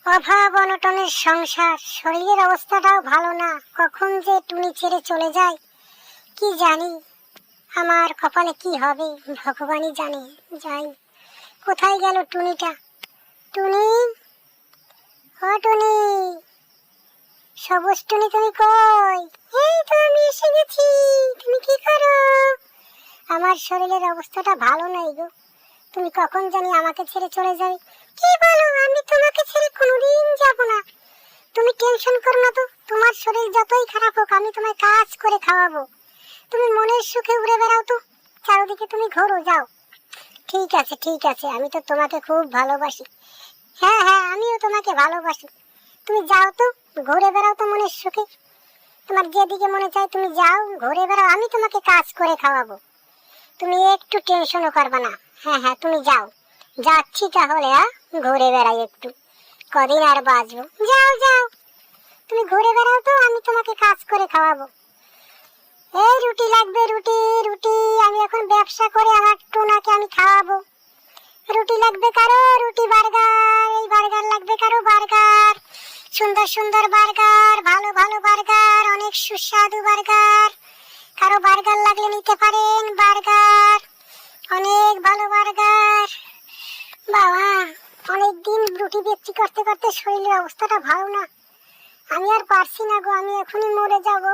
অভাব অনটনের সংসার, শরীরের অবস্থাটাও ভালো না। কখন যে টুনি ছেড়ে চলে যায় কি জানি, আমার কপালে কি হবে ভগবানই জানে। যাই, কোথায় গেল টুনিটা? টুনি, ও টুনি, সবুজ টুনি, তুমি কই? এই তো আমি এসে গেছি। তুমি কি করো? আমার শরীরের অবস্থাটা ভালো নাই গো। তুমি কখন জানি আমাকে ছেড়ে চলে যাবে। কি বলো? আমি তোমাকে ছেড়ে কোনোদিন যাব না। তুমি টেনশন করো না তো। তোমার শরীর যতই খারাপ হোক আমি তোমায় কাজ করে খাওয়াবো। তুমি মনের সুখে উড়ে বেড়াও তো, চারদিকে তুমি ঘোরো, যাও। ঠিক আছে ঠিক আছে, আমি তো তোমাকে খুব ভালোবাসি। হ্যাঁ হ্যাঁ, আমিও তোমাকে ভালোবাসি। তুমি যাও তো, ঘুরে বেড়াও তো মনের সুখে। তোমার যেদিকে মনে চায় তুমি যাও, ঘুরে বেড়াও, আমি তোমাকে কাজ করে খাওয়াবো। তুমি একটু টেনশনও করবে না। হ্যাঁ হ্যাঁ, তুমি যাও। যাচ্ছি তাহলে, ঘুরে বেড়াই একটু, কদিন আর বাঁচবো। যাও যাও, তুমি ঘুরে বেড়াও তো, আমি তোমাকে কাজ করে খাওয়াবো। এই রুটি লাগবে, রুটি রুটি, আমি এখন ব্যবসা করে আমার টোনাকে আমি খাওয়াবো। রুটি লাগবে কারো? রুটি, বার্গার, এই বার্গার লাগবে কারো? বার্গার, সুন্দর সুন্দর বার্গার, ভালো ভালো বার্গার, অনেক সুস্বাদু বার্গার। কারো বার্গার লাগলে নিতে পারেন। বার্গার, অনেক ভালো বার্গার। বাবা, অনেকদিন রুটি বিক্রি করতে করতে শরীরের অবস্থাটা ভালো না। আমি আর পারছি না গো, আমি এখনই মরে যাব।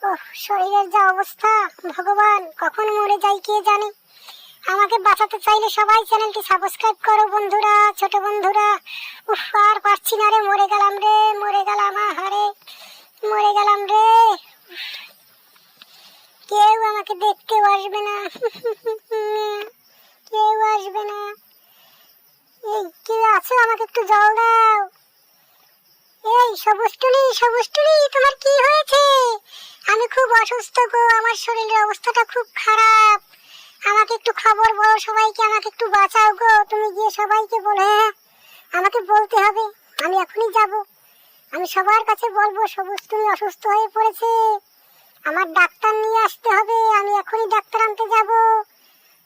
ওহ, শরীরের যা অবস্থা, ভগবান কখন মরে যাই কে জানে। আমাকে বাঁচাতে চাইলে সবাই চ্যানেলটি সাবস্ক্রাইব করো বন্ধুরা, ছোট বন্ধুরা। উফ, আর পারছি না রে, মরে গেলাম রে, মরে গেলাম, আহারে মরে গেলাম রে। কেউ আমাকে দেখতেও আসবে না, কেউ আসবে না। এই কে আছো? আমাকে একটু জল দাও। এই সবুজ টুনি, সবুজ টুনি, তোমার কি হয়েছে? আমি খুব অসুস্থ গো, আমার শরীরের অবস্থাটা খুব খারাপ। আমাকে একটু খবর বলো সবাইকে, আমাকে একটু বাঁচাও গো। তুমি গিয়ে সবাইকে বলো। হ্যাঁ, আমাকে বলতে হবে, আমি এখনই যাব। আমি সবার কাছে বলবো সবুজ টুনি অসুস্থ হয়ে পড়েছে, আমার ডাক্তার নিয়ে আসতে হবে। আমি এখনই ডাক্তার আনতে যাব।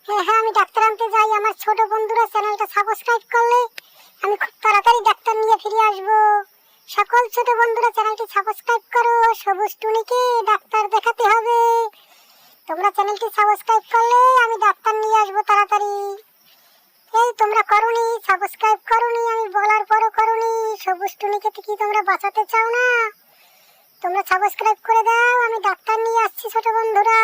হ্যাঁ হ্যাঁ, আমি ডাক্তার আনতে যাই। আমার ছোট বন্ধুরা চ্যানেলটা সাবস্ক্রাইব করলে আমি খুব তাড়াতাড়ি ডাক্তার নিয়ে ফিরে আসবো। সকল ছোট বন্ধুরা চ্যানেলটি সাবস্ক্রাইব করো, সবুজ টুনিকে ডাক্তার দেখাতে হবে। তোমরা চ্যানেলটি সাবস্ক্রাইব করলে আমি ডাক্তার নিয়ে আসবো তাড়াতাড়ি। এই তোমরা করোনি, সাবস্ক্রাইব করোনি, আমি বলার পরও করোনি। সবুজ টুনিকে কি তোমরা বাঁচাতে চাও না? তোমরা সাবস্ক্রাইব করে দাও, আমি ডাক্তার নিয়ে আসছি ছোট বন্ধুরা।